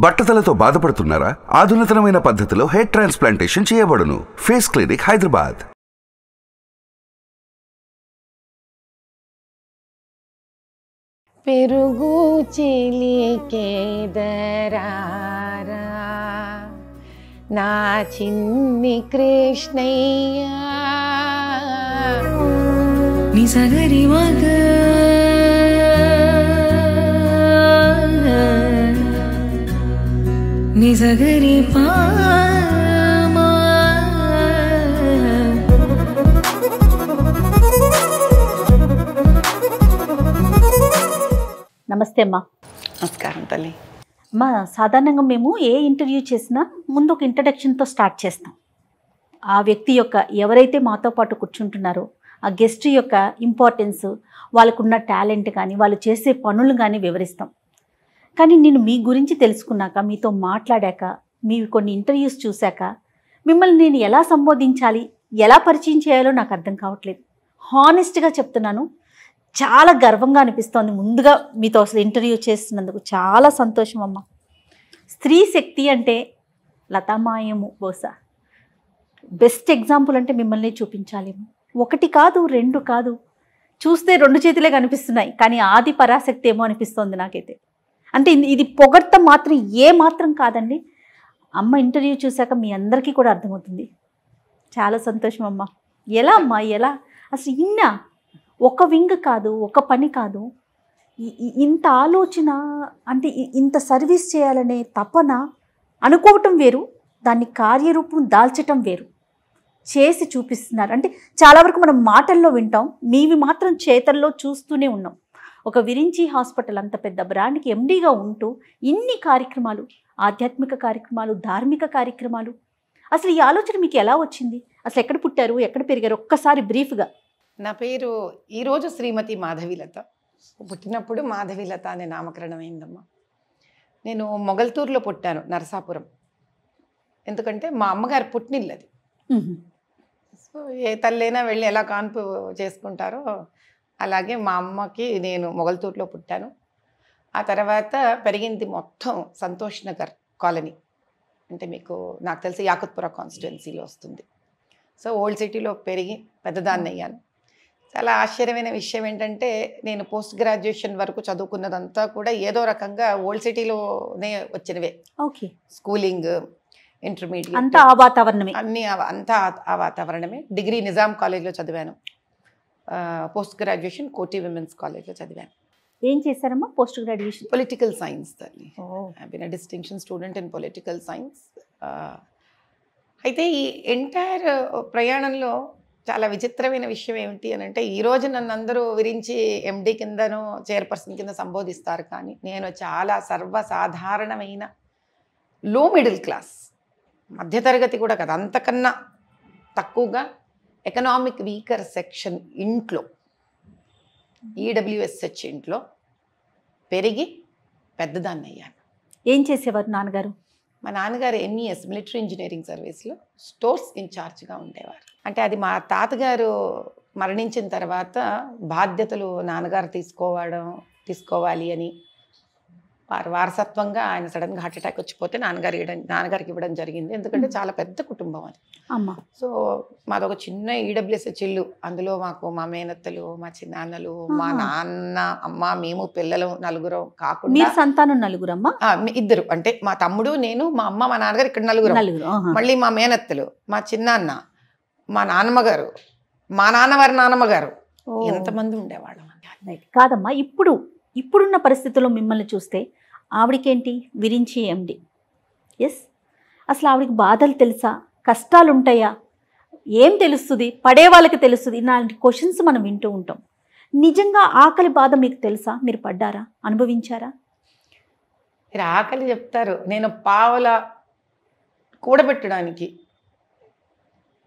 బట్టతలతో బాధపడుతున్నారా? ఆధునితనమైన పద్ధతిలో hair transplantation చేయబడును. Face clinic, Hyderabad. పెరుగు చిలికేదరారా నా చిన్ని కృష్ణయ్య నిసగరి మగ నిసగరి పా నమస్తే అమ్మా. నమస్కారం తల్లి. అమ్మా, సాధారణంగా మేము ఏ ఇంటర్వ్యూ చేసినా ముందు ఒక ఇంట్రడక్షన్తో స్టార్ట్ చేస్తాం. ఆ వ్యక్తి యొక్క ఎవరైతే మాతో పాటు కూర్చుంటున్నారో ఆ గెస్ట్ యొక్క ఇంపార్టెన్స్, వాళ్ళకున్న టాలెంట్ కానీ వాళ్ళు చేసే పనులు కానీ వివరిస్తాం. కానీ నేను మీ గురించి తెలుసుకున్నాక, మీతో మాట్లాడాక, మీ కొన్ని ఇంటర్వ్యూస్ చూశాక మిమ్మల్ని నేను ఎలా సంబోధించాలి, ఎలా పరిచయం చేయాలో నాకు అర్థం కావట్లేదు. హానెస్ట్గా చెప్తున్నాను, చాలా గర్వంగా అనిపిస్తోంది. ముందుగా మీతో అసలు ఇంటర్వ్యూ చేస్తున్నందుకు చాలా సంతోషం అమ్మ. స్త్రీ శక్తి అంటే లతామాయము బహుశా బెస్ట్ ఎగ్జాంపుల్ అంటే మిమ్మల్ని చూపించాలేమో. ఒకటి కాదు, రెండు కాదు, చూస్తే రెండు చేతులే కనిపిస్తున్నాయి, కానీ ఆది పరాశక్తి ఏమో అనిపిస్తోంది నాకైతే. అంటే ఇది పొగడ్త మాత్రం ఏ మాత్రం కాదండి. అమ్మ ఇంటర్వ్యూ చూశాక మీ అందరికీ కూడా అర్థమవుతుంది. చాలా సంతోషం అమ్మ. ఎలా అమ్మా, ఎలా అసలు ఇన్నా ఒక వింగ్ కాదు, ఒక పని కాదు, ఇంత ఆలోచన, అంటే ఇంత సర్వీస్ చేయాలనే తపన అనుకోవటం వేరు, దాన్ని కార్యరూపం దాల్చటం వేరు. చేసి చూపిస్తున్నారు. అంటే చాలా వరకు మనం మాటల్లో వింటాం, మీవి మాత్రం చేతల్లో చూస్తూనే ఉన్నాం. ఒక విరించి హాస్పిటల్ అంత పెద్ద బ్రాండ్కి ఎండీగా ఉంటూ ఇన్ని కార్యక్రమాలు, ఆధ్యాత్మిక కార్యక్రమాలు, ధార్మిక కార్యక్రమాలు. అసలు ఈ ఆలోచన మీకు ఎలా వచ్చింది? అసలు ఎక్కడ పుట్టారు, ఎక్కడ పెరిగారు? ఒక్కసారి బ్రీఫ్గా. నా పేరు ఈరోజు శ్రీమతి మాధవీలత. పుట్టినప్పుడు మాధవీలత అనే నామకరణం అయిందమ్మా. నేను మొగల్తూరులో పుట్టాను, నరసాపురం. ఎందుకంటే మా అమ్మగారు పుట్టినిల్లు అది. సో ఏ తల్లైనా వెళ్ళి ఎలా కాన్పు చేసుకుంటారో అలాగే మా అమ్మకి నేను మొగల్తూరులో పుట్టాను. ఆ తర్వాత పెరిగింది మొత్తం సంతోష్ నగర్ కాలనీ, అంటే మీకు నాకు తెలిసి యాకుత్పుర కాన్స్టిట్యున్సీలో వస్తుంది. సో ఓల్డ్ సిటీలో పెరిగి పెద్దదాన్ని అయ్యాను. చాలా ఆశ్చర్యమైన విషయం ఏంటంటే, నేను పోస్ట్ గ్రాడ్యుయేషన్ వరకు చదువుకున్నదంతా కూడా ఏదో రకంగా ఓల్డ్ సిటీలోనే వచ్చినవే. ఓకే. స్కూలింగ్, ఇంటర్మీడియట్ అంతా ఆ వాతావరణమే, అన్నీ అంతా ఆ వాతావరణమే. డిగ్రీ నిజాం కాలేజ్లో చదివాను. పోస్ట్ గ్రాడ్యుయేషన్ కోటి విమెన్స్ కాలేజ్లో చదివాను. ఏం చేశారమ్మా పోస్ట్ గ్రాడ్యుయేషన్? పొలిటికల్ సైన్స్ తల్లి. I been a distinction student in political science. అయితే ఈ ఎంటైర్ ప్రయాణంలో చాలా విచిత్రమైన విషయం ఏమిటి అని అంటే, ఈరోజు నన్ను అందరూ విరించి ఎండి కిందనో చైర్పర్సన్ కింద సంబోధిస్తారు, కానీ నేను చాలా సర్వసాధారణమైన లో మిడిల్ క్లాస్, మధ్యతరగతి కూడా కదా, అంతకన్నా తక్కువగా ఎకనామిక్ వీకర్ సెక్షన్ ఇంట్లో, ఈడబ్ల్యూఎస్హెచ్ ఇంట్లో పెరిగి పెద్దదాన్ని అయ్యాను. ఏం చేసేవారు నాన్నగారు? మా నాన్నగారు ఎంఈఎస్ మిలిటరీ ఇంజనీరింగ్ సర్వీస్లో స్టోర్స్ ఇన్ఛార్జ్గా ఉండేవారు. అంటే అది మా తాతగారు మరణించిన తర్వాత బాధ్యతలు నాన్నగారు తీసుకోవాలి అని వారసత్వంగా ఆయన సడన్గా హార్ట్ అటాక్ వచ్చిపోతే నాన్నగారికి ఇవ్వడం జరిగింది. ఎందుకంటే చాలా పెద్ద కుటుంబం అది. అమ్మ. సో మాదొక చిన్న ఈడబ్ల్యూఎస్ ఇల్లు. అందులో మాకు మా మేనత్తలు, మా చిన్నాన్నలు, మా నాన్న, అమ్మ, మేము పిల్లలు నలుగురు కాకుండా. మీరు సంతానం నలుగురమ్మా? ఇద్దరు, అంటే మా తమ్ముడు, నేను, మా అమ్మ, మా నాన్నగారు, ఇక్కడ నలుగురు. మళ్ళీ మా మేనత్తలు, మా చిన్నాన్న, మా నాన్నమ్మగారు, మా నాన్నవారి నాన్నమ్మగారు, ఎంతమంది ఉండేవాళ్ళం. కాదమ్మా, ఇప్పుడున్న పరిస్థితుల్లో మిమ్మల్ని చూస్తే ఆవిడకేంటి విరించి ఎండి, ఎస్, అసలు ఆవిడకి బాధలు తెలుసా, కష్టాలు ఉంటాయా, ఏం తెలుస్తుంది, పడే వాళ్ళకి తెలుస్తుంది, ఇలాంటి క్వశ్చన్స్ మనం వింటూ ఉంటాం. నిజంగా ఆకలి బాధ మీకు తెలుసా? మీరు పడ్డారా, అనుభవించారా? మీరు ఆకలి చెప్తారు, నేను పావల కూడబెట్టడానికి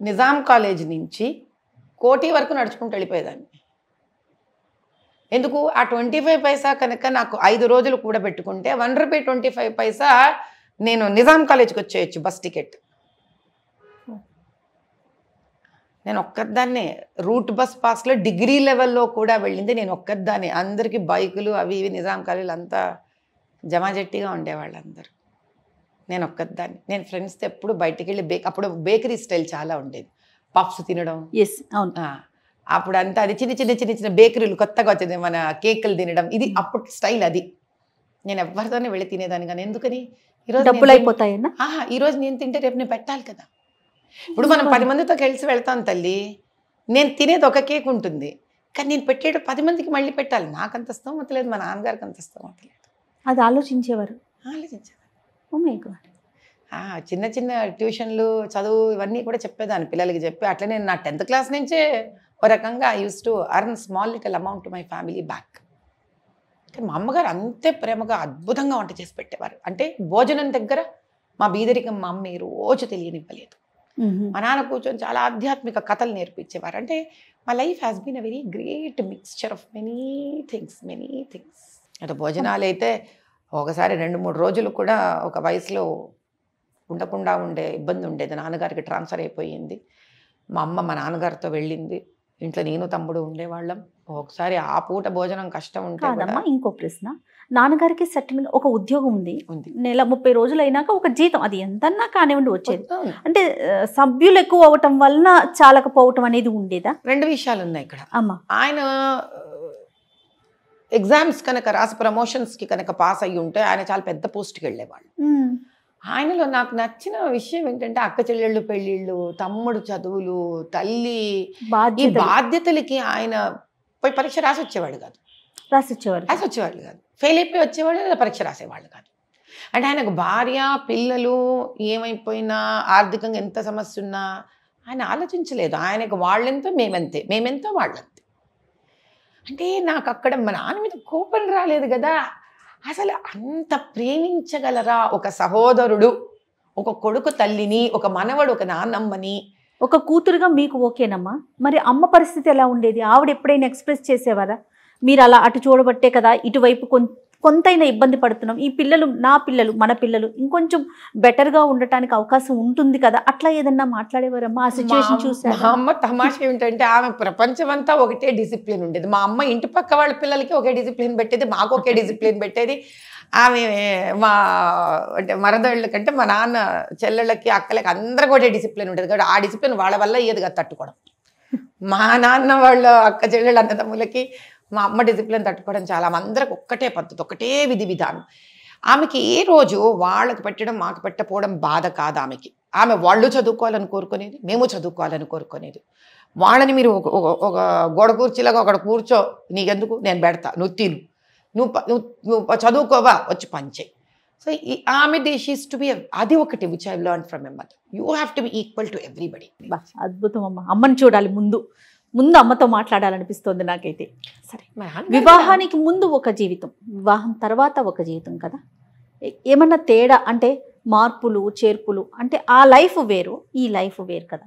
నిజాం కాలేజ్ నుంచి కోటి వరకు నడుచుకుంటూ వెళ్ళిపోయేదాన్ని. ఎందుకు? ఆ 25 పైసా కనుక నాకు 5 రోజులు కూడబెట్టుకుంటే ₹1.25 నేను నిజాం కాలేజ్కి వచ్చేయచ్చు బస్ టికెట్. నేను ఒక్కదాన్నే రూట్ బస్ పాస్లో డిగ్రీ లెవెల్లో కూడా వెళ్ళింది నేను ఒక్కదాన్నే. అందరికీ బైకులు అవి ఇవి నిజాం కాలేజీలు అంతా జమాజట్టిగా ఉండేవాళ్ళు అందరూ. నేను ఒక్కదాన్ని. నేను ఫ్రెండ్స్తో ఎప్పుడు బయటికి వెళ్ళి అప్పుడు బేకరీ స్టైల్ చాలా ఉండేది, పఫ్స్ తినడం. ఎస్, అవును. అప్పుడు అంతా అది చిన్న చిన్న చిన్న చిన్న బేకరీలు కొత్తగా వచ్చింది, మన కేకులు తినడం, ఇది అప్పుడు స్టైల్ అది. నేను ఎవరితోనే వెళ్ళి తినేదాన్ని కానీ, ఎందుకని ఈరోజు డబ్బులు అయిపోతాయన్నా. ఈరోజు నేను తింటే రేపు నేను పెట్టాలి కదా. ఇప్పుడు మనం 10 మందితో కలిసి వెళ్తాం తల్లి, నేను తినేది ఒక కేక్ ఉంటుంది కానీ నేను పెట్టేది 10 మందికి మళ్ళీ పెట్టాలి. నాకు అంత స్తోమత లేదు, మా నాన్నగారికి అంత స్తోమత లేదు. అది ఆలోచించేవారు. Oh my God. చిన్న చిన్న ట్యూషన్లు, చదువు ఇవన్నీ కూడా చెప్పేదాన్ని పిల్లలకి చెప్పి, అట్లా నేను నా 10th క్లాస్ నుంచే ఒక రకంగా I use to earn small little amount to my family back. మా అమ్మగారు అంతే ప్రేమగా అద్భుతంగా వంట చేసి పెట్టేవారు. అంటే భోజనం దగ్గర మా బీదరికం మా అమ్మ రోజు తెలియనివ్వలేదు. మా నాన్న కూర్చొని చాలా ఆధ్యాత్మిక కథలు నేర్పించేవారు. అంటే మా life has been a very great mixture of many things. అంటే భోజనాలు అయితే ఒకసారి 2-3 రోజులు కూడా ఒక వయసులో ఉండకుండా ఉండే ఇబ్బంది ఉండేది. నాన్నగారికి ట్రాన్స్ఫర్ అయిపోయింది, మా అమ్మ మా నాన్నగారితో వెళ్ళింది, ఇంట్లో నేను తమ్ముడు ఉండేవాళ్ళం. ఒకసారి ఆ పూట భోజనం కష్టం ఉంటే. ఇంకో ప్రశ్న, నాన్నగారికి సర్టన్ గా ఒక ఉద్యోగం ఉంది, నెల 30 రోజులు అయినాక ఒక జీతం, అది ఎంతన్నా కానివ్వండి వచ్చేది. అంటే సభ్యులు ఎక్కువ అవటం వలన చాలకపోవటం అనేది ఉండేదా? 2 విషయాలు ఉన్నాయి ఇక్కడ. అమ్మా, ఆయన ఎగ్జామ్స్ కనుక రాసి ప్రమోషన్స్కి కనుక పాస్ అయ్యి ఉంటే ఆయన చాలా పెద్ద పోస్ట్కి వెళ్ళేవాళ్ళు. ఆయనలో నాకు నచ్చిన విషయం ఏంటంటే అక్క చెల్లెళ్ళు పెళ్ళిళ్ళు, తమ్ముడు చదువులు, తల్లి ఈ బాధ్యతలకి ఆయన పోయి పరీక్ష రాసి వచ్చేవాళ్ళు కాదు, ఫెయిల్ అయిపోయి వచ్చేవాళ్ళు, పరీక్ష రాసేవాళ్ళు కాదు. అంటే ఆయనకు భార్య పిల్లలు ఏమైపోయినా, ఆర్థికంగా ఎంత సమస్య ఉన్నా ఆయన ఆలోచించలేదు. ఆయనకు వాళ్ళెంతో మేమెంతో వాళ్ళంతే. అంటే నాకు అక్కడ మా నాన్న మీద కోపం రాలేదు కదా, అసలు అంత ప్రేమించగలరా ఒక సహోదరుడు, ఒక కొడుకు తల్లిని, ఒక మనవడు ఒక నాన్నమ్మని. ఒక కూతురుగా మీకు ఓకేనమ్మా, మరి అమ్మ పరిస్థితి ఎలా ఉండేది? ఆవిడ ఎప్పుడైనా ఎక్స్ప్రెస్ చేసేవారా, మీరు అలా అటు చూడబట్టే కదా ఇటువైపు కొంతైనా ఇబ్బంది పడుతున్నాం, ఈ పిల్లలు నా పిల్లలు మన పిల్లలు ఇంకొంచెం బెటర్గా ఉండటానికి అవకాశం ఉంటుంది కదా, అట్లా ఏదన్నా మాట్లాడేవారమ్మా? ఆ సిచ్యువేషన్ చూసారు? మా అమ్మ తమాషా ఏమిటంటే ఆమె ప్రపంచం అంతా ఒకటే డిసిప్లిన్ ఉండేది. మా అమ్మ ఇంటి పక్క వాళ్ళ పిల్లలకి ఒకే డిసిప్లిన్ పెట్టేది, మాకు ఒకే డిసిప్లిన్ పెట్టేది. ఆమె మా అంటే మరదళ్ళ కంటే మా నాన్న చెల్లెళ్ళకి అక్కలకి అందరికి ఒకటే డిసిప్లిన్ ఉండేది కాబట్టి ఆ డిసిప్లిన్ వాళ్ళ వల్ల అయ్యేది కదా తట్టుకోవడం. మా నాన్న వాళ్ళ అక్క చెల్లెళ్ళు అన్నదమ్ములకి మా అమ్మ డిసిప్లిన్ తట్టుకోవడం చాలా. అందరికి ఒక్కటే పద్ధతి, ఒకటే విధి విధానం. ఆమెకి ఏ రోజు వాళ్ళకి పెట్టడం మాకు పెట్టకపోవడం బాధ కాదు ఆమెకి. ఆమె వాళ్ళు చదువుకోవాలని కోరుకునేది, మేము చదువుకోవాలని కోరుకునేది. వాళ్ళని మీరు ఒక గోడ కూర్చిలాగా ఒకటి కూర్చో, నీకెందుకు నేను పెడతా, నువ్వు తిను, నువ్వు చదువుకోవా వచ్చి పంచే. సో ఆమె షీస్ టు బి, అది ఒకటి which I learn from my mother. You have to be equal to everybody. అద్భుతం అమ్మ, అమ్మని చూడాలి, ముందు అమ్మతో మాట్లాడాలనిపిస్తుంది నాకైతే. సరే, వివాహానికి ముందు ఒక జీవితం, వివాహం తర్వాత ఒక జీవితం కదా, ఏమన్నా తేడా అంటే మార్పులు చేర్పులు అంటే ఆ లైఫ్ వేరు ఈ లైఫ్ వేరు కదా,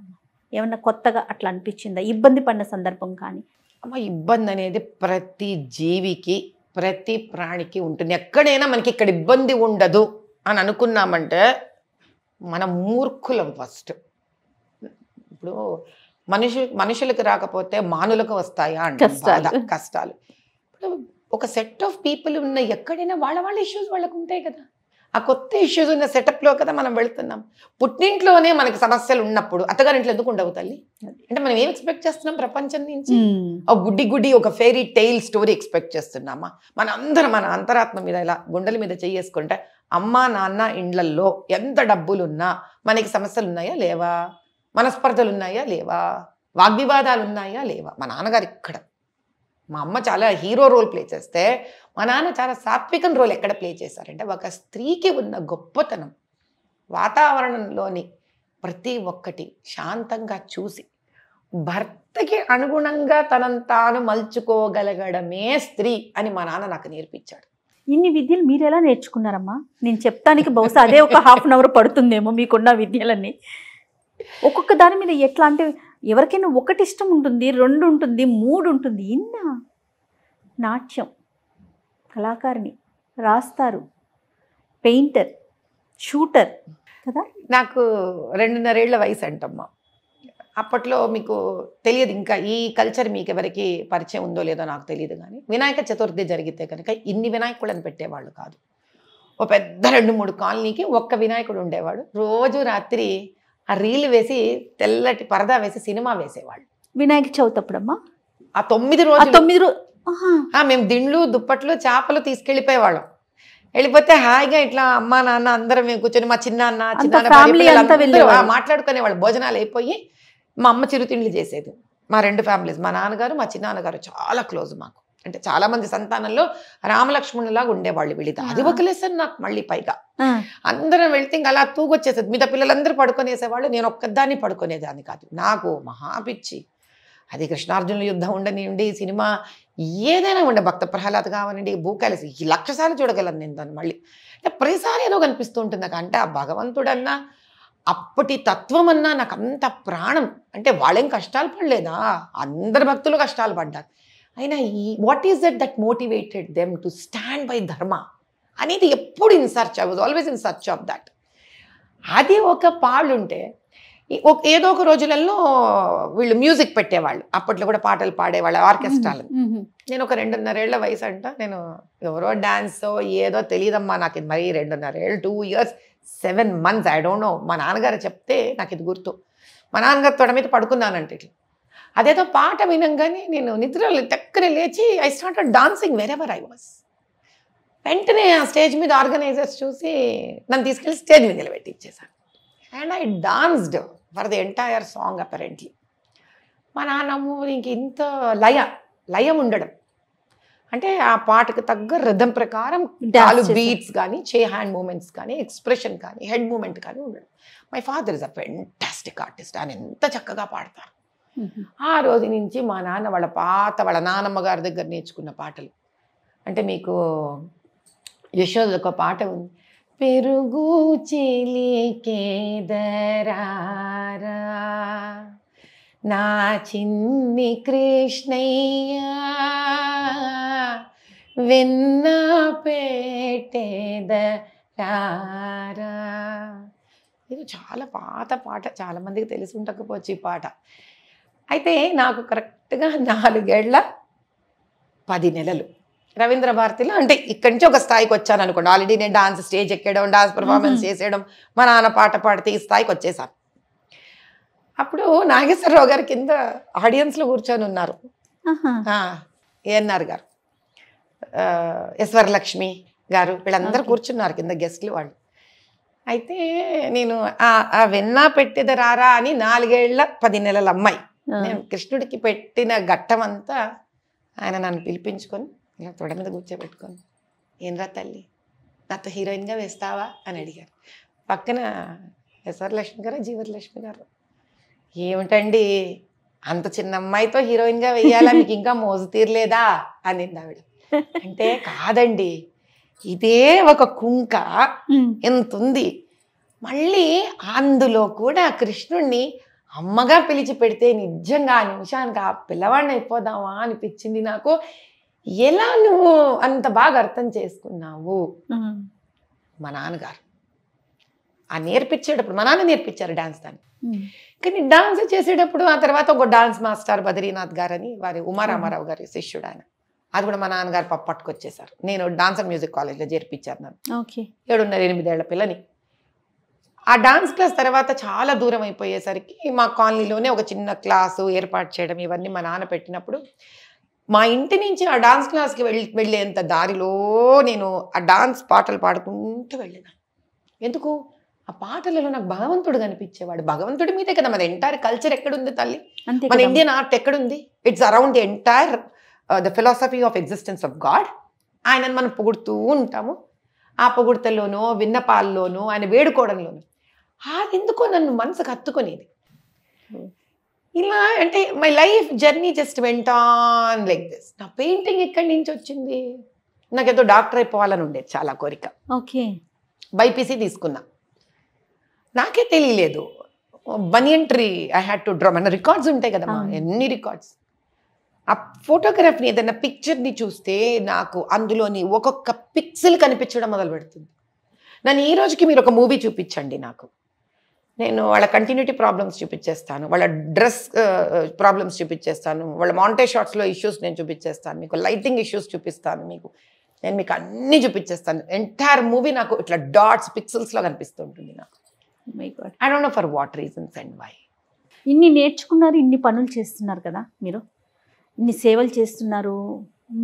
ఏమన్నా కొత్తగా అట్లా అనిపించిందా? ఇబ్బంది పడిన సందర్భం కానీ? అమ్మ, ఇబ్బంది అనేది ప్రతి జీవికి ప్రతి ప్రాణికి ఉంటుంది. ఎక్కడైనా మనకి ఇక్కడ ఇబ్బంది ఉండదు అని అనుకున్నామంటే మనం మూర్ఖులం ఫస్ట్. ఇప్పుడు మనుషులకు రాకపోతే మానులకు వస్తాయా అంటే కష్టాలు. ఇప్పుడు ఒక సెట్ ఆఫ్ పీపుల్ ఉన్న ఎక్కడైనా వాళ్ళ ఇష్యూస్ వాళ్ళకు ఉంటాయి కదా. ఆ కొత్త ఇష్యూస్ ఉన్న సెటప్లో కదా మనం వెళుతున్నాం. పుట్టింట్లోనే మనకి సమస్యలు ఉన్నప్పుడు అత్తగారింట్లో ఎందుకు ఉండవు తల్లి? అంటే మనం ఏం ఎక్స్పెక్ట్ చేస్తున్నాం ప్రపంచం నుంచి? ఒక గుడ్డి ఒక ఫెయిరీ టైల్ స్టోరీ ఎక్స్పెక్ట్ చేస్తున్నామా? మన అంతరాత్మ మీద ఇలా గుండెల మీద చేసుకుంటే అమ్మా నాన్న ఇండ్లల్లో ఎంత డబ్బులున్నా మనకి సమస్యలు ఉన్నాయా లేవా? మనస్పర్ధలు ఉన్నాయా లేవా? వాగ్వివాదాలు ఉన్నాయా లేవా? మా నాన్నగారు ఇక్కడ, మా అమ్మ చాలా హీరో రోల్ ప్లే చేస్తే మా నాన్న చాలా సాత్వికం రోల్ ఎక్కడ ప్లే చేశారంటే, ఒక స్త్రీకి ఉన్న గొప్పతనం వాతావరణంలోని ప్రతి ఒక్కటి శాంతంగా చూసి భర్తకి అనుగుణంగా తనను తాను మలుచుకోగలగడమే స్త్రీ అని మా నాన్న నాకు నేర్పించాడు. ఇన్ని విద్యలు మీరు ఎలా నేర్చుకున్నారమ్మా? నేను చెప్తానికి బహుశా అదే ఒక ½ అవర్ పడుతుందేమో మీకున్న విద్యలన్నీ. ఒక్కొక్క దాని మీద ఎట్లా అంటే ఎవరికైనా ఒకటి ఇష్టం ఉంటుంది, 2 ఉంటుంది, 3 ఉంటుంది. ఇన్నా నాట్యం కళాకారిణి, రాస్తారు, పెయింటర్, షూటర్ కదా. నాకు 2.5 ఏళ్ల వయసు అంటమ్మా. అప్పట్లో మీకు తెలియదు, ఇంకా ఈ కల్చర్ మీకు ఎవరికి పరిచయం ఉందో లేదో నాకు తెలియదు, కానీ వినాయక చతుర్థి జరిగితే కనుక ఇన్ని వినాయకులను పెట్టేవాళ్ళు కాదు. ఓ పెద్ద 2-3 కాలనీకి ఒక్క వినాయకుడు ఉండేవాడు. రోజు రాత్రి ఆ రీల్ వేసి తెల్లటి పరదా వేసి సినిమా వేసేవాళ్ళు. వినాయక చవితి అప్పుడమ్మా ఆ 9 రోజులు 9 రోజు మేము దిండ్లు దుప్పట్లు చేపలు తీసుకెళ్ళిపోయేవాళ్ళం. వెళ్ళిపోతే హాయిగా ఇట్లా అమ్మా నాన్న అందరం మేము కూర్చొని మా చిన్నాన్న మాట్లాడుకునేవాళ్ళు. భోజనాలు అయిపోయి మా అమ్మ చిరుతిండ్లు చేసేది. మా 2 ఫ్యామిలీస్, మా నాన్నగారు మా చిన్నాన్నగారు చాలా క్లోజ్ మాకు. అంటే చాలా మంది సంతానంలో రామలక్ష్మణులాగా ఉండేవాళ్ళు వీళ్ళితో. అది ఒక లెసన్ నాకు. మళ్ళీ పైగా అందరం వెళ్తే ఇంకా అలా తూగొచ్చేసేది. మీద పిల్లలందరూ పడుకునేసేవాళ్ళు, నేను ఒక్కదాన్ని పడుకునేదాన్ని కాదు. నాకు మహాపిచ్చి. అది కృష్ణార్జునుల యుద్ధం ఉండనివ్వండి, సినిమా ఏదైనా ఉండే, భక్త ప్రహ్లాద్ కావనండి, భూకాలసి 1,00,000 సార్లు చూడగలను నేను దాన్ని. మళ్ళీ అంటే ప్రతిసారి ఏదో కనిపిస్తూ ఉంటుంది నాకు. అంటే ఆ భగవంతుడన్నా అప్పటి తత్వం అన్నా నాకు అంత ప్రాణం. అంటే వాళ్ళేం కష్టాలు పడలేదా, అందరు భక్తులు కష్టాలు పడ్డారు. అయినా what is that motivated them to stand by ధర్మ అనేది ఎప్పుడు in search. I was always in search of that. అది ఒక పాళ్ళుంటే ఏదో ఒక రోజులలో వీళ్ళు మ్యూజిక్ పెట్టేవాళ్ళు. అప్పట్లో కూడా పాటలు పాడేవాళ్ళు, ఆర్కెస్ట్రాలు. నేను ఒక 2.5 ఏళ్ల వయసు అంట. నేను ఎవరో డాన్స్ ఏదో తెలియదమ్మా నాకు. ఇది మరి 2.5 ఏళ్ళు, 2 years 7 months, I don't no. మా నాన్నగారు చెప్తే నాకు ఇది గుర్తు. మా నాన్నగారు తొడ మీద పడుకున్నానంటే ఇట్లా. అదేదో పాట వినంగానే నేను నిద్రలో టక్కన లేచి I started dancing where ever I was. వెంటనే ఆ స్టేజ్ మీద ఆర్గనైజర్స్ చూసి నన్ను తీసుకెళ్ళి స్టేజ్ మీద నిలబెట్టి ఇచ్చేసాను. And I danced for the entire song apparently. మా నాన్నమ్మ ఇంక ఇంత లయం ఉండడం అంటే ఆ పాటకు తగ్గ రిథం ప్రకారం బీట్స్ కానీ, హ్యాండ్ మూమెంట్స్ కానీ, ఎక్స్ప్రెషన్ కానీ, హెడ్ మూమెంట్ కానీ ఉండడం. My father is a fantastic artist. ఆయన ఎంత చక్కగా పాడతారు. ఆ రోజు నుంచి మా నాన్న వాళ్ళ నానమ్మ గారి దగ్గర నేర్చుకున్న పాటలు అంటే మీకు యశోదకు పాట ఉంది, పెరుగు చిలికేదరారా నా చిన్ని కృష్ణయ్య వెన్న పెట్టేదరారా. ఇది చాలా పాత పాట, చాలా మందికి తెలిసి ఉండకపోవచ్చు ఈ పాట. అయితే నాకు కరెక్ట్గా 4 ఏళ్ల 10 నెలలు రవీంద్ర భారతిలో, అంటే ఇక్కడి నుంచి ఒక స్థాయికి వచ్చాను అనుకోండి. ఆల్రెడీ నేను డాన్స్ స్టేజ్ ఎక్కడం, డాన్స్ పర్ఫార్మెన్స్ చేసేయడం, మా నాన్న పాట పాడితే ఈ స్థాయికి వచ్చేసాను. అప్పుడు నాగేశ్వరరావు గారి కింద ఆడియన్స్లో కూర్చొని ఉన్నారు. ఏఎన్ఆర్ గారు, వరలక్ష్మి గారు, వీళ్ళందరూ కూర్చున్నారు కింద గెస్ట్లు వాళ్ళు. అయితే నేను ఆ వెన్నా పెట్టేది రారా అని 4 ఏళ్ల 10 నెలల అమ్మాయి నేను కృష్ణుడికి పెట్టిన ఘట్టం అంతా ఆయన నన్ను పిలిపించుకొని ఇలా తొడ మీద కూర్చోబెట్టుకొని, ఏంరా తల్లి నాతో హీరోయిన్గా వేస్తావా అని అడిగారు. పక్కన వరలక్ష్మి గారు, జీవరలక్ష్మి గారు, ఏమిటండి అంత చిన్న అమ్మాయితో హీరోయిన్గా వెయ్యాలా, మీకు ఇంకా మోజు తీరలేదా అనింది ఆవిడ. అంటే కాదండి, ఇదే ఒక కుంక ఎంత ఉంది, మళ్ళీ అందులో కూడా కృష్ణుణ్ణి అమ్మగా పిలిచి పెడితే నిజంగా ఆ నిమిషానికి ఆ పిల్లవాడిని అయిపోదామా అనిపించింది నాకు. ఎలా నువ్వు అంత బాగా అర్థం చేసుకున్నావు? మా నాన్నగారు ఆ నేర్పించేటప్పుడు, మా నాన్న నేర్పించారు డాన్స్ దాన్ని. కానీ డాన్స్ చేసేటప్పుడు ఆ తర్వాత ఒక డాన్స్ మాస్టర్ బద్రీనాథ్ గారని, వారి ఉమారామారావు గారి శిష్యుడు ఆయన. అది కూడా మా నాన్నగారు పట్టుకొచ్చేసారు. నేను డాన్స్ అండ్ మ్యూజిక్ కాలేజ్లో చేర్పించారు నన్ను. 7.5-8 ఏళ్ల పిల్లని. ఆ డాన్స్ క్లాస్ తర్వాత చాలా దూరం అయిపోయేసరికి మా కాలనీలోనే ఒక చిన్న క్లాసు ఏర్పాటు చేయడం, ఇవన్నీ మా నాన్న పెట్టినప్పుడు మా ఇంటి నుంచి ఆ డాన్స్ క్లాస్కి వెళ్ళేంత దారిలో నేను ఆ డాన్స్ పాటలు పాడుకుంటూ వెళ్ళాను. ఎందుకు? ఆ పాటలలో నాకు భగవంతుడు కనిపించేవాడు. భగవంతుడి మీదే కదా మన ఎంటైర్ కల్చర్ ఎక్కడుంది తల్లి, మన ఇండియన్ ఆర్ట్ ఎక్కడుంది? It's around the entire the philosophy of existence of God. ఆయనను మనం పొగుడుతూ ఉంటాము. ఆ పొగుడుతల్లోనో విన్నపాల్లోనో ఆయన వేడుకోవడంలోనూ అది ఎందుకో నన్ను మనసుకు హత్తుకునేది. ఇలా అంటే my life journey just went on like this. నా పెయింటింగ్ ఎక్కడి నుంచి వచ్చింది? నాకేదో డాక్టర్ అయిపోవాలని ఉండేది చాలా కోరిక. బైపీసీ తీసుకున్నా, నాకే తెలియలేదు. బనియన్ tree I had to draw. మన రికార్డ్స్ ఉంటాయి కదమ్మా, ఎన్ని రికార్డ్స్. ఆ ఫోటోగ్రఫీని ఏదైనా పిక్చర్ని చూస్తే నాకు అందులోని ఒక్కొక్క పిక్సెల్ కనిపించడం మొదలు పెడుతుంది. నన్ను ఈ రోజుకి మీరు ఒక మూవీ చూపించండి నాకు, నేను వాళ్ళ కంటిన్యూటీ ప్రాబ్లమ్స్ చూపించేస్తాను, వాళ్ళ డ్రెస్ ప్రాబ్లమ్స్ చూపించేస్తాను, వాళ్ళ మాంటే షాట్స్లో ఇష్యూస్ నేను చూపించేస్తాను, మీకు లైటింగ్ ఇష్యూస్ చూపిస్తాను, మీకు నేను మీకు అన్నీ చూపించేస్తాను. ఎంటైర్ మూవీ నాకు ఇట్లా డాట్స్ పిక్సెల్స్లో కనిపిస్తూ ఉంటుంది నాకు. I don't know for what reasons and why. ఇన్ని నేర్చుకున్నారు, ఇన్ని పనులు చేస్తున్నారు కదా మీరు, ఇన్ని సేవలు చేస్తున్నారు.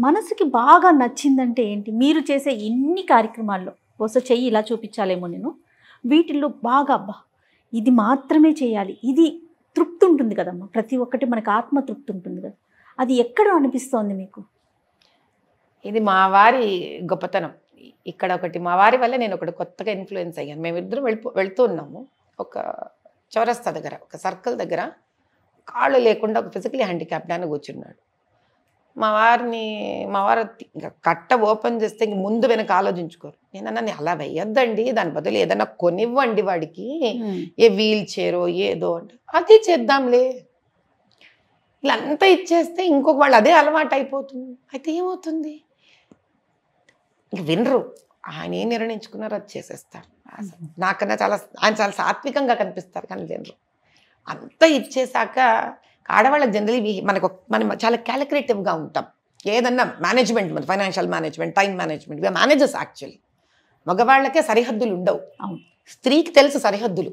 మనసుకి బాగా నచ్చిందంటే ఏంటి? మీరు చేసే ఇన్ని కార్యక్రమాల్లో బహుశా చెయ్యి ఇలా చూపించాలేమో నేను, వీటిల్లో బాగా అబ్బా ఇది మాత్రమే చేయాలి, ఇది తృప్తి ఉంటుంది కదమ్మా, ప్రతి ఒక్కటి మనకు ఆత్మ తృప్తి ఉంటుంది కదా, అది ఎక్కడ అనిపిస్తోంది మీకు? ఇది మా వారి గొప్పతనం. ఇక్కడ ఒకటి మా వారి వల్ల నేను ఒకటి కొత్తగా ఇన్ఫ్లుయెన్స్ అయ్యాను. మేమిద్దరం వెళ్తూ ఉన్నాము ఒక చౌరస్తా దగ్గర, ఒక సర్కిల్ దగ్గర. కాళ్ళు లేకుండా ఒక ఫిజికలీ హ్యాండిక్యాప్డ్ అని కూర్చున్నాడు. మా వారు ఇంకా కట్ట ఓపెన్ చేస్తే ఇంక ముందు వెనక ఆలోచించుకోరు. నేనన్నా అలా వెయ్యొద్దండి, దాని బదులు ఏదన్నా కొనివ్వండి వాడికి, ఏ వీల్ చైరో ఏదో అంటే అది చేద్దాంలే. ఇలా అంతా ఇచ్చేస్తే ఇంకొక వాళ్ళు అదే అలవాటు అయిపోతుంది. అయితే ఏమవుతుంది, ఇంక వినరు. ఆయన ఏం నిర్ణయించుకున్నారో అది చేసేస్తారు. నాకన్నా ఆయన చాలా సాత్వికంగా కనిపిస్తారు కానీ వినరు. అంతా ఇచ్చేసాక ఆడవాళ్ళకి జనరలీ మనం చాలా క్యాలిక్యులేటివ్గా ఉంటాం. ఏదన్నా మేనేజ్మెంట్, మన financial management, time management, we are managers actually. మగవాళ్ళకే సరిహద్దులు ఉండవు, స్త్రీకి తెలుసు సరిహద్దులు.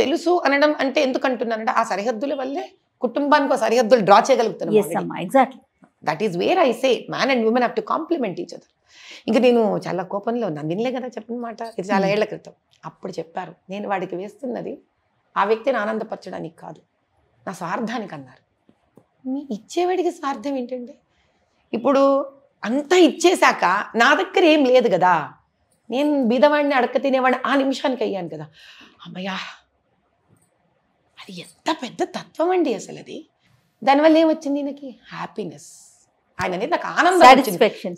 తెలుసు అనడం అంటే ఎందుకు అంటున్నానంటే ఆ సరిహద్దుల వల్లే కుటుంబానికి సరిహద్దులు డ్రా చేయగలుగుతున్నాం. That is where I say man and women have to complement each other. ఇంకా నేను చాలా కోపంలో ఉన్నాను, వినలే కదా చెప్పిన మాట. ఇది చాలా ఏళ్ల క్రితం. అప్పుడు చెప్పారు, నేను వాడికి వేస్తున్నది ఆ వ్యక్తిని ఆనందపరచడానికి కాదు, నా స్వార్థానికి అన్నారు. మీ ఇచ్చేవాడికి స్వార్థం ఏంటంటే, ఇప్పుడు అంతా ఇచ్చేశాక నా దగ్గర ఏం లేదు కదా, నేను బీదవాడిని అడక్క తినేవాడిని ఆ నిమిషానికి అయ్యాను కదా, అమ్మయ్యా అది ఎంత పెద్ద తత్వం అండి అసలు. అది దానివల్ల ఏమొచ్చింది నాకు హ్యాపీనెస్. ఆయన అనేది నాకు ఆనందం,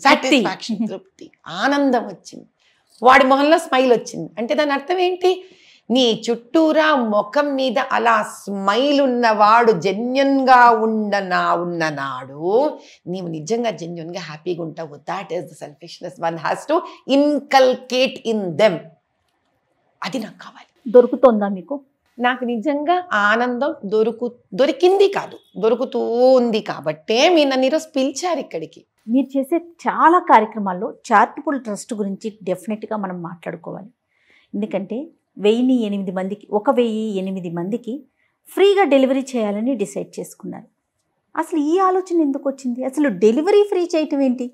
సాటిస్ఫాక్షన్, తృప్తి, ఆనందం వచ్చింది. వాడి మొహంలో స్మైల్ వచ్చింది. అంటే దాని అర్థం ఏంటి, నీ చుట్టూరా ముఖం మీద అలా స్మైల్ ఉన్నవాడు జెన్యున్గా ఉన్ననాడు నీవు నిజంగా జెన్యున్గా హ్యాపీగా ఉంటావు. That is the selfishness one has to inculcate in them. అది నాకు కావాలి. దొరుకుతుందా మీకు? నాకు నిజంగా ఆనందం దొరికింది కాదు, దొరుకుతూ ఉంది. కాబట్టే మీరు నన్ను ఈరోజు పిలిచారు ఇక్కడికి. మీరు చేసే చాలా కార్యక్రమాల్లో చారిటబుల్ ట్రస్ట్ గురించి డెఫినెట్గా మనం మాట్లాడుకోవాలి. ఎందుకంటే 1008 మందికి 1008 మందికి ఫ్రీగా డెలివరీ చేయాలని డిసైడ్ చేసుకున్నారు. అసలు ఈ ఆలోచన ఎందుకు వచ్చింది? అసలు డెలివరీ ఫ్రీ చేయటం ఏంటి?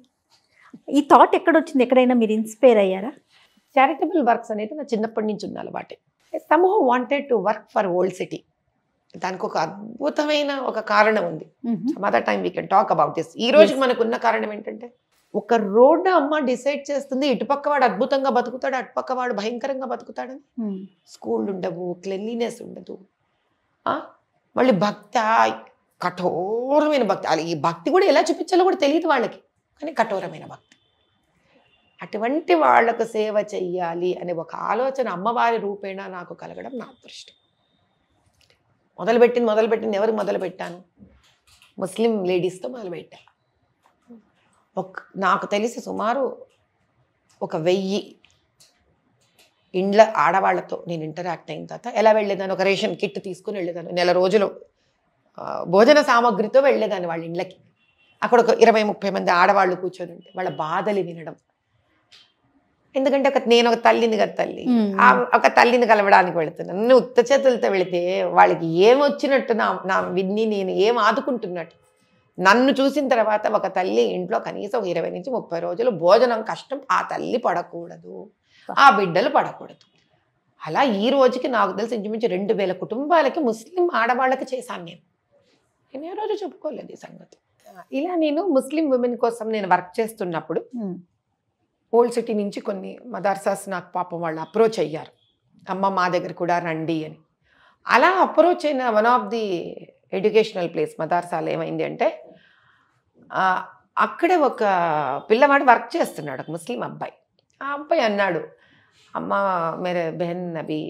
ఈ థాట్ ఎక్కడొచ్చింది? ఎక్కడైనా మీరు ఇన్స్పైర్ అయ్యారా? చారిటబుల్ వర్క్స్ అనేది నా చిన్నప్పటి నుంచి ఉన్న అలవాటే. somehow wanted to work for old city. దానికి ఒక అద్భుతమైన ఒక కారణం ఉంది. some other time we can talk about this. ఈ రోజుకి మనకున్న కారణం ఏంటంటే, ఒక రోడ్డు అమ్మ డిసైడ్ చేస్తుంది ఇటుపక్క వాడు అద్భుతంగా బతుకుతాడు, అటుపక్క వాడు భయంకరంగా బతుకుతాడని. స్కూల్ ఉండవు, క్లెన్లీనెస్ ఉండదు, మళ్ళీ భక్తి, కఠోరమైన భక్తి. ఈ భక్తి కూడా ఎలా చూపించాలో కూడా తెలియదు వాళ్ళకి, కానీ కఠోరమైన భక్తి. అటువంటి వాళ్లకు సేవ చెయ్యాలి అనే ఒక ఆలోచన అమ్మవారి రూపేణ నాకు కలగడం నా అదృష్టం. మొదలుపెట్టింది ఎవరికి మొదలుపెట్టాను? ముస్లిం లేడీస్తో మొదలుపెట్టా. నాకు తెలిసి సుమారు 1000 ఇండ్ల ఆడవాళ్లతో నేను ఇంటరాక్ట్ అయిన తర్వాత ఎలా వెళ్ళేదాన్ని, ఒక రేషన్ కిట్ తీసుకుని వెళ్ళేదాన్ని. నెల రోజులు భోజన సామాగ్రితో వెళ్ళేదాన్ని వాళ్ళ ఇండ్లకి. అక్కడ ఒక 20-30 మంది ఆడవాళ్ళు కూర్చొని ఉంటే వాళ్ళ బాధలు వినడం. ఎందుకంటే నేను ఒక తల్లిని కదా, ఒక తల్లిని కలవడానికి వెళుతున్నాను. నేను ఉత్త చేతులతో వెళితే వాళ్ళకి ఏమొచ్చినట్టు, నా విన్ని నేను ఏం ఆదుకుంటున్నట్టు. నన్ను చూసిన తర్వాత ఒక తల్లి ఇంట్లో కనీసం 20 నుంచి 30 రోజులు భోజనం కష్టం ఆ తల్లి పడకూడదు, ఆ బిడ్డలు పడకూడదు. అలా ఈ రోజుకి నాకు తెలిసి ఇంచుమించు 2000 కుటుంబాలకి ముస్లిం ఆడవాళ్ళకి చేశాను. నేను ఏ రోజు చెప్పుకోలేదు ఈ సంగతి. ఇలా నేను ముస్లిం ఉమెన్ కోసం నేను వర్క్ చేస్తున్నప్పుడు ఓల్డ్ సిటీ నుంచి కొన్ని మదర్సాస్ నాకు పాపం వాళ్ళు అప్రోచ్ అయ్యారు, అమ్మ మా దగ్గర కూడా రండి అని. అలా అప్రోచ్ అయిన one of the educational place మదర్సాలు ఏమైంది అంటే, అక్కడ ఒక పిల్లవాడు వర్క్ చేస్తున్నాడు, ఒక ముస్లిం అబ్బాయి. ఆ అబ్బాయి అన్నాడు, అమ్మ मेरे बहन अभी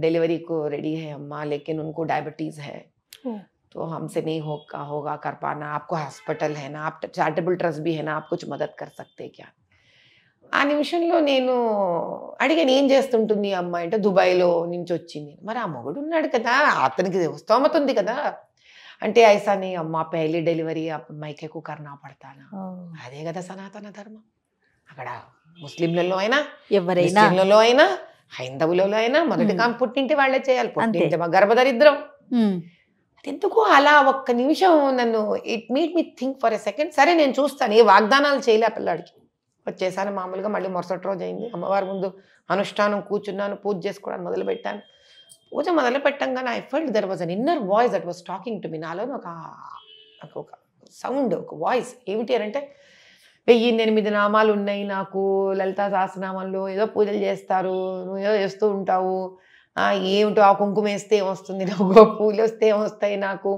डिलीवरी को रेडी है अम्मा, लेकिन उनको डायबिटीज़ है, तो हमसे नहीं होगा कर पाना, आपको हॉस्पिटल है ना, आप चैरिटेबल ट्रस्ट भी है ना, आप कुछ मदद कर सकते क्या? ఆ నిమిషంలో నేను అడిగాను, ఏం చేస్తుంటుంది ఈ అమ్మాయి అంటే, దుబాయ్లో నుంచి వచ్చింది. మరి ఆ మొగుడు ఉన్నాడు కదా, అతనికి స్తోమత ఉంది కదా అంటే ఐసా నీ అమ్మ పहली డెలివరీ మైకే కు కర్నా పడతానా, అదే కదా సనాతన ధర్మం. అక్కడ ముస్లింలలో అయినా ఎవరైనా క్రిస్టియన్లలో అయినా హైందవులలో అయినా మొదటి కాంపు పుట్టింటి వాళ్ళే చేయాలి. పుట్టింటి గర్భదరిద్రం. ఎందుకు అలా ఒక్క నిమిషం నన్ను it made me think for a second. సరే నేను చూస్తాను, ఏ వాగ్దానాలు చేయలే పిల్లాడికి. వచ్చేసాను మామూలుగా. మళ్ళీ మరుసటి రోజు అయింది, అమ్మవారి ముందు అనుష్ఠానం కూర్చున్నాను, పూజ చేసుకోవడానికి మొదలుపెట్టాను. పూజ మొదలు పెట్టంగానే I felt there was an inner voice that was talking to me. నాలో ఒక సౌండ్, ఒక వాయిస్. ఏమిటి అని అంటే 1008 నామాలు ఉన్నాయి నాకు, లలితా సహస్రనామంలో ఏదో పూజలు చేస్తారు, నువ్వు ఏదో చేస్తూ ఉంటావు, ఏమిటో ఆ కుంకుమ వేస్తే ఏమొస్తుంది నాకు, పూలు వస్తే ఏమొస్తాయి నాకు.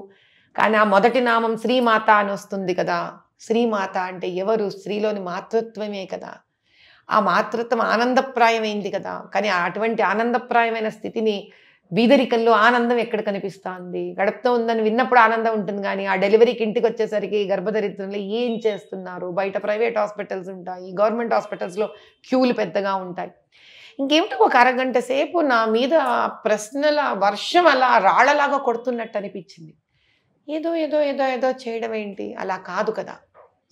కానీ ఆ మొదటి నామం శ్రీమాత అని వస్తుంది కదా. శ్రీమాత అంటే ఎవరు? స్త్రీలోని మాతృత్వమే కదా. ఆ మాతృత్వం ఆనందప్రాయమైంది కదా. కానీ అటువంటి ఆనందప్రాయమైన స్థితిని బీదరికంలో ఆనందం ఎక్కడ కనిపిస్తుంది? గడుపుతూ ఉందని విన్నప్పుడు ఆనందం ఉంటుంది, కానీ ఆ డెలివరీకి ఇంటికి వచ్చేసరికి గర్భదరిద్రంలో ఏం చేస్తున్నారు? బయట ప్రైవేట్ హాస్పిటల్స్ ఉంటాయి, గవర్నమెంట్ హాస్పిటల్స్లో క్యూలు పెద్దగా ఉంటాయి. ఇంకేమిటో ఒక అరగంట సేపు నా మీద ప్రశ్నల వర్షం అలా రాళ్లలాగా కొడుతున్నట్టు అనిపించింది. ఏదో ఏదో ఏదో ఏదో చేయడం ఏంటి? అలా కాదు కదా.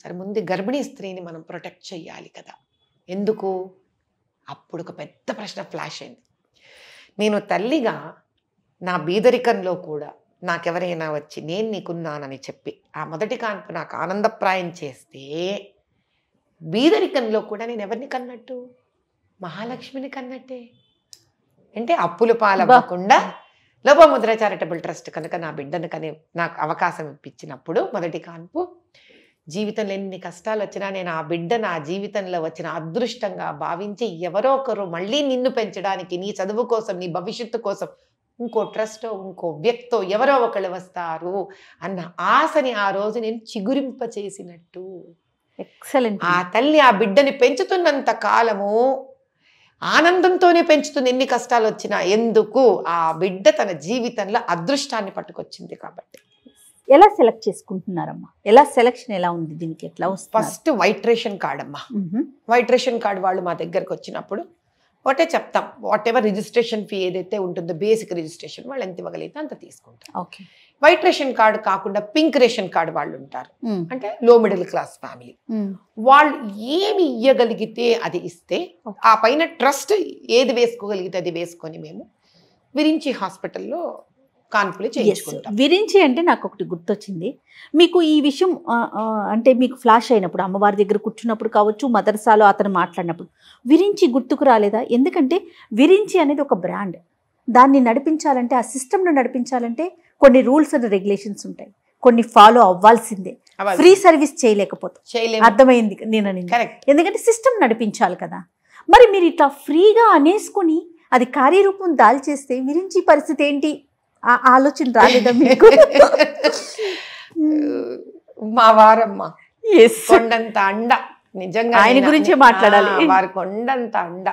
సరే, ముందు గర్భిణీ స్త్రీని మనం ప్రొటెక్ట్ చెయ్యాలి కదా. ఎందుకు? అప్పుడు ఒక పెద్ద ప్రశ్న ఫ్లాష్ అయింది. నేను తల్లిగా నా బీదరికంలో కూడా నాకెవరైనా వచ్చి నేను నీకున్నానని చెప్పి ఆ మొదటి కాన్పు నాకు ఆనందప్రాయం చేస్తే, బీదరికంలో కూడా నేను ఎవరిని కన్నట్టు? మహాలక్ష్మిని కన్నట్టే. అంటే అప్పుల పాలవ్వకుండా లోపముద్ర చారిటబుల్ ట్రస్ట్ కనుక నా బిడ్డను కనే నాకు అవకాశం ఇప్పించినప్పుడు మొదటి కాన్పు, జీవితంలో ఎన్ని కష్టాలు వచ్చినా నేను ఆ బిడ్డ నా జీవితంలో వచ్చిన అదృష్టంగా భావించి ఎవరో ఒకరు మళ్ళీ నిన్ను పెంచడానికి, నీ చదువు కోసం, నీ భవిష్యత్తు కోసం ఇంకో ట్రస్టో ఇంకో వ్యక్తో ఎవరో ఒకళ్ళు వస్తారు అన్న ఆశని ఆ రోజు నేను చిగురింప చేసినట్టు. ఎక్సలెంట్. ఆ తల్లి ఆ బిడ్డని పెంచుతున్నంత కాలము ఆనందంతోనే పెంచుతుంది, ఎన్ని కష్టాలు వచ్చినా. ఎందుకు? ఆ బిడ్డ తన జీవితంలో అదృష్టాన్ని పట్టుకొచ్చింది కాబట్టి. ఎలా సెలెక్ట్ చేసుకుంటున్నారమ్మా? ఎలా సెలెక్షన్ ఎలా ఉంది దీనికి? ఎట్లా వస్తుంది? ఫస్ట్ వైట్ రేషన్ కార్డ్ అమ్మా. వైట్ రేషన్ కార్డ్ వాళ్ళు మా దగ్గరకు వచ్చినప్పుడు ఒకటే చెప్తాం, వాట్ ఎవర్ రిజిస్ట్రేషన్ ఫీ ఏదైతే ఉంటుందో బేసిక్ రిజిస్ట్రేషన్ వాళ్ళు ఎంత ఇవ్వగలిగితే అంత తీసుకుంటాం. ఓకే. వైట్ రేషన్ కార్డు కాకుండా పింక్ రేషన్ కార్డు వాళ్ళు ఉంటారు, అంటే లో మిడిల్ క్లాస్ ఫ్యామిలీ. వాళ్ళు ఏమి ఇవ్వగలిగితే అది ఇస్తే, ఆ పైన ట్రస్ట్ ఏది వేసుకోగలిగితే అది వేసుకొని మేము విరించి హాస్పిటల్లో కాన్పులు చేయించుకుంటాం. విరించి అంటే నాకు ఒకటి గుర్తొచ్చింది. మీకు ఈ విషయం అంటే మీకు ఫ్లాష్ అయినప్పుడు, అమ్మవారి దగ్గర కూర్చున్నప్పుడు కావచ్చు, మదర్సాలో అతను మాట్లాడినప్పుడు విరించి గుర్తుకు రాలేదా? ఎందుకంటే విరించి అనేది ఒక బ్రాండ్. దాన్ని నడిపించాలంటే, ఆ సిస్టమ్ను నడిపించాలంటే కొన్ని రూల్స్ అండ్ రెగ్యులేషన్స్ ఉంటాయి, కొన్ని ఫాలో అవ్వాల్సిందే. ఫ్రీ సర్వీస్ చేయలేకపోతే అర్థమైంది నేను అనేది. ఎందుకంటే సిస్టమ్ నడిపించాలి కదా. మరి మీరు ఇట్లా ఫ్రీగా అనేసుకొని అది కార్యరూపం దాల్చేస్తే విరించి పరిస్థితి ఏంటి? ఆ ఆలోచన రాలేదా మీకు? మా వారమ్మ కొండంత అండ, నిజంగా ఆయన గురించే మాట్లాడాలి. వారి కొండంత అండ.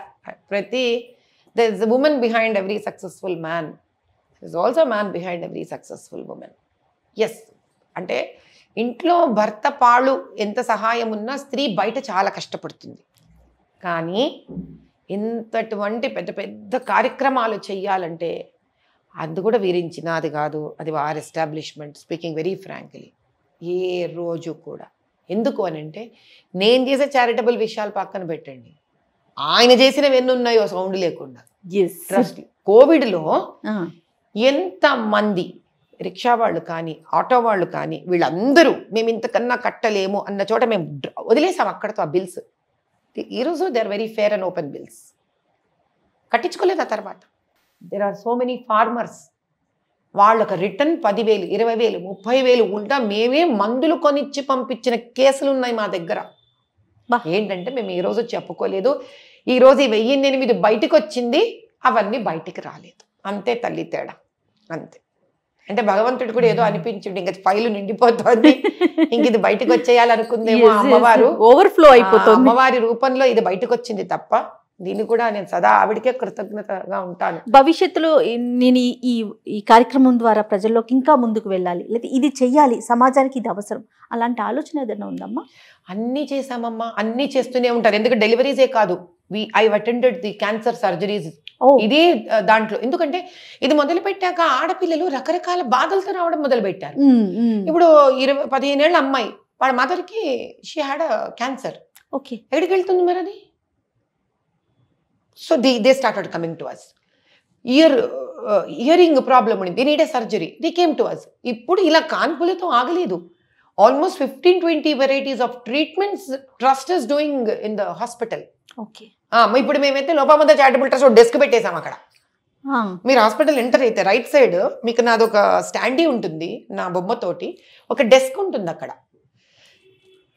ప్రతి there is a woman behind every successful man. There is also a man behind every successful woman. Yes, అంటే ఇంట్లో భర్త పాళ్ళు ఎంత సహాయం ఉన్నా స్త్రీ బయట చాలా కష్టపడుతుంది. కానీ ఇంతటువంటి పెద్ద పెద్ద కార్యక్రమాలు చెయ్యాలంటే అది కూడా వీరించినది కాదు, అది వారి ఎస్టాబ్లిష్మెంట్. స్పీకింగ్ వెరీ ఫ్రాంక్లీ, ఏ రోజు కూడా. ఎందుకు అని అంటే, నేను చేసే చారిటబుల్ విషయాలు పక్కన పెట్టండి, ఆయన చేసినవి ఎన్ని ఉన్నాయో సౌండ్ లేకుండా. ట్రస్ట్ కోవిడ్లో ఎంతమంది రిక్షా వాళ్ళు కానీ ఆటో వాళ్ళు కానీ వీళ్ళందరూ మేము ఇంతకన్నా కట్టలేము అన్న చోట మేము వదిలేసాం అక్కడతో ఆ బిల్స్. ఈరోజు they are very fair and open bills. కట్టించుకోలేదు. ఆ తర్వాత there are so many farmers, వాళ్ళొక రిటర్న్ 10,000, 20,000, 30,000 ఉల్టా మేమే మందులు కొనిచ్చి పంపించిన కేసులు ఉన్నాయి మా దగ్గర. ఏంటంటే మేము ఈ రోజు చెప్పుకోలేదు, ఈరోజు ఈ 1008 బయటకు వచ్చింది, అవన్నీ బయటికి రాలేదు. అంతే తల్లి తేడా, అంతే. అంటే భగవంతుడు కూడా ఏదో అనిపించింది, ఇంకా ఫైలు నిండిపోతుంది, ఇంక ఇది బయటకు వచ్చేయాలనుకుందేమో అమ్మవారు. ఓవర్ఫ్లో అయిపోతుంది. అమ్మవారి రూపంలో ఇది బయటకు వచ్చింది తప్ప దీన్ని కూడా నేను సదా ఆవిడకే కృతజ్ఞతగా ఉంటాను. భవిష్యత్తులో నేను ఈ కార్యక్రమం ద్వారా ప్రజల్లోకి ఇంకా ముందుకు వెళ్ళాలి, లేదా ఇది చెయ్యాలి, సమాజానికి ఇది అవసరం, అలాంటి ఆలోచన ఏదైనా ఉందమ్మా? అన్నీ చేశామమ్మా, అన్నీ చేస్తూనే ఉంటారు. ఎందుకంటే డెలివరీసే కాదు, I attended the cancer surgeries. ఇదే దాంట్లో ఎందుకంటే ఇది మొదలు పెట్టాక ఆడపిల్లలు రకరకాల బాధలతో రావడం మొదలు పెట్టారు. ఇప్పుడు 15 ఏళ్ళ అమ్మాయి, వాళ్ళ మదర్కి షీ హ్యాడ్ క్యాన్సర్. ఓకే, ఎక్కడికి వెళ్తుంది మరి అది? So they started coming to us. Hearing problem ఉంది, they need a surgery, they came to us. ఇప్పుడు ఇలా కాన్పులతో ఆగలేదు. Almost 15-20 varieties of treatments trust is doing in the hospital. Okay, ఇప్పుడు మేమైతే లోపాముద్ర చారిటబుల్ ట్రస్ట్ డెస్క్ పెట్టేసాం అక్కడ. మీరు హాస్పిటల్ ఎంటర్ అయితే రైట్ సైడ్ మీకు నాదొక స్టాండీ ఉంటుంది, నా బొమ్మతోటి ఒక డెస్క్ ఉంటుంది అక్కడ.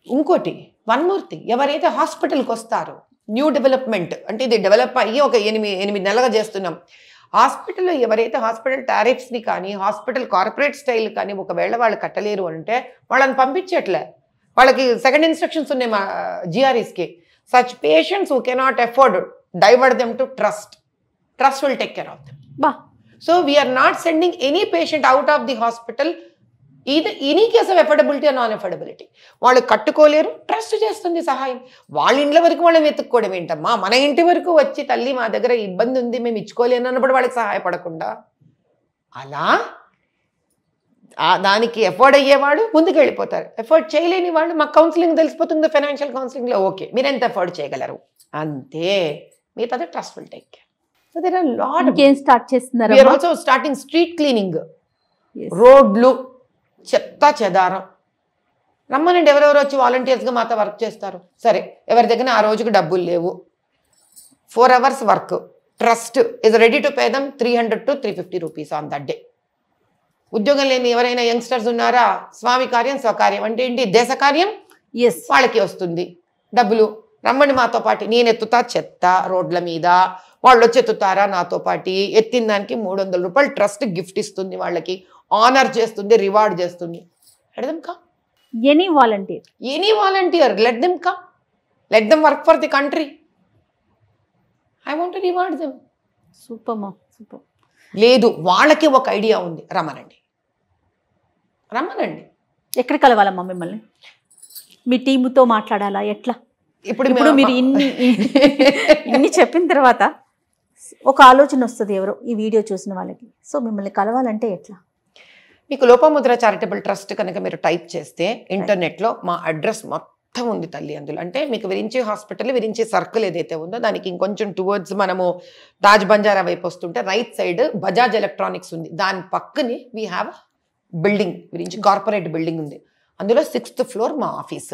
ఇంకోటి వన్ మోర్ థింగ్, ఎవరైతే హాస్పిటల్కి వస్తారో న్యూ డెవలప్మెంట్ అంటే ఇది డెవలప్ అయ్యి ఒక 8 నెలలుగా చేస్తున్నాం. హాస్పిటల్లో ఎవరైతే హాస్పిటల్ టారిఫ్స్ని కానీ హాస్పిటల్ కార్పొరేట్ స్టైల్ కానీ ఒకవేళ వాళ్ళు కట్టలేరు అంటే వాళ్ళని పంపించట్లే. వాళ్ళకి సెకండ్ ఇన్స్ట్రక్షన్స్ ఉన్నాయి మా జిఆర్ఈస్కి. Such patients who cannot afford divert them to trust. Trust will take care of them. So we are not sending any patient out of the hospital either any case of affordability or non-affordability. వాళ్ళు కట్టుకోలేరు, trust చేస్తుంది సహాయం. వాళ్ళ ఇండ్ల వరకు వాళ్ళని వెతుక్కోవడం ఏంటమ్మా? మన ఇంటి వరకు వచ్చి తల్లి మా దగ్గర ఇబ్బంది ఉంది మేము ఇచ్చుకోలేను అన్నప్పుడు వాళ్ళకి సహాయపడకుండా అలా దానికి ఎఫోర్డ్ అయ్యేవాడు ముందుకు వెళ్ళిపోతారు. ఎఫోర్డ్ చేయలేని వాళ్ళు మాకు కౌన్సిలింగ్ తెలిసిపోతుంది, ఫైనాన్షియల్ కౌన్సిలింగ్లో ఓకే మీరు ఎంత ఎఫోర్డ్ చేయగలరు అంతే, మిగతాది trust will take care. So there are a lot of start చేస్తున్నారు. We are also starting street cleaning. రోడ్లు చెత్త చెదారం రమ్మనండి, ఎవరెవరు వచ్చి వాలంటీర్స్గా మాతో వర్క్ చేస్తారు. సరే ఎవరి దగ్గర ఆ రోజుకి డబ్బులు లేవు, 4 hours work, trust is ready to pay them 300 to 350 rupees on that day. ఉద్యోగం లేని ఎవరైనా యంగ్స్టర్స్ ఉన్నారా? స్వామి కార్యం స్వకార్యం అంటే ఏంటి, దేశ కార్యం వాళ్ళకి వస్తుంది డబ్బులు. రమ్మండి మాతో పాటు, నేను ఎత్తుతా చెత్త రోడ్ల మీద, వాళ్ళు వచ్చి ఎత్తుతారా నాతో పాటు. ఎత్తిన దానికి 300 రూపాయలు ట్రస్ట్ గిఫ్ట్ ఇస్తుంది, వాళ్ళకి ఆనర్ చేస్తుంది, రివార్డ్ చేస్తుంది. Let them come, any volunteer let them come, let them work for the country. I want to reward them. Super. లేదు వాళ్ళకి ఒక ఐడియా ఉంది, రమ్మనండి. ఎక్కడ కలవాలమ్మా మిమ్మల్ని? మీ టీముతో మాట్లాడాలా ఎట్లా? ఇప్పుడు మీరు ఇన్ని చెప్పిన తర్వాత ఒక ఆలోచన వస్తుంది ఎవరో ఈ వీడియో చూసిన వాళ్ళకి, సో మిమ్మల్ని కలవాలంటే ఎట్లా? మీకు లోపాముద్ర చారిటబుల్ ట్రస్ట్ కనుక మీరు టైప్ చేస్తే ఇంటర్నెట్లో మా అడ్రస్ మొత్తం ఉంది తల్లి అందులో. అంటే మీకు విరించి హాస్పిటల్, విరించి సర్కిల్ ఏదైతే ఉందో దానికి ఇంకొంచెం టువర్డ్స్ మనము తాజ్ బంజారా వైపు వస్తుంటే రైట్ సైడ్ బజాజ్ ఎలక్ట్రానిక్స్ ఉంది, దాని పక్కనే we have building, Virinchi corporate building ఉంది, అందులో 6th floor మా ఆఫీస్.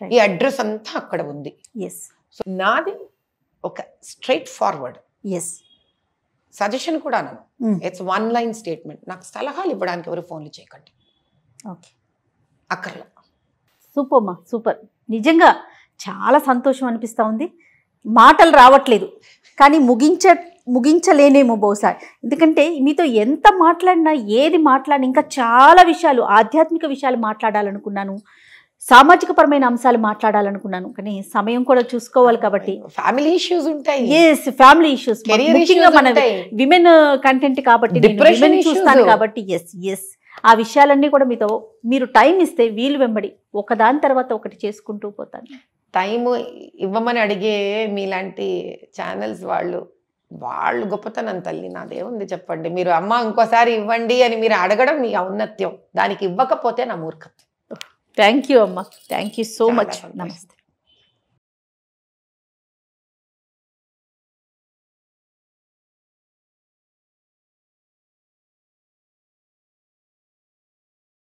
ఈ అడ్రస్ అంతా అక్కడ ఉంది. సో నాది ఒక స్ట్రైట్ ఫార్వర్డ్ సజెషన్ కూడా నన్ను, ఇట్స్ 1 line స్టేట్మెంట్. నాకు సలహాలు ఇవ్వడానికి ఎవరు ఫోన్లు చేయకండి, అక్కర్లా. సూపర్. నిజంగా చాలా సంతోషం అనిపిస్తూ ఉంది. మాటలు రావట్లేదు కానీ ముగించలేనేమో బహుశా, ఎందుకంటే మీతో ఎంత మాట్లాడినా ఏది మాట్లాడినా ఇంకా చాలా విషయాలు, ఆధ్యాత్మిక విషయాలు మాట్లాడాలనుకున్నాను, సామాజిక పరమైన అంశాలు మాట్లాడాలనుకున్నాను, కానీ సమయం కూడా చూసుకోవాలి కాబట్టి ఫ్యామిలీ ఇష్యూస్ ఉంటాయి. ఫ్యామిలీ ఇష్యూస్ ముఖ్యంగా మన విమెన్ కంటెంట్ కాబట్టి చూస్తాను కాబట్టి ఆ విషయాలన్నీ కూడా మీతో మీరు టైం ఇస్తే వీలు వెంబడి ఒకదాని తర్వాత ఒకటి చేసుకుంటూ పోతాను. టైం ఇవ్వమని అడిగే మీలాంటి ఛానల్స్ వాళ్ళు గొప్పతనం తల్లి, నాదేముంది చెప్పండి. మీరు అమ్మ ఇంకోసారి ఇవ్వండి అని మీరు అడగడం మీ ఔన్నత్యం, దానికి ఇవ్వకపోతే నా మూర్ఖత్వం. థ్యాంక్ యూ అమ్మ, థ్యాంక్ యూ సో మచ్. నమస్తే.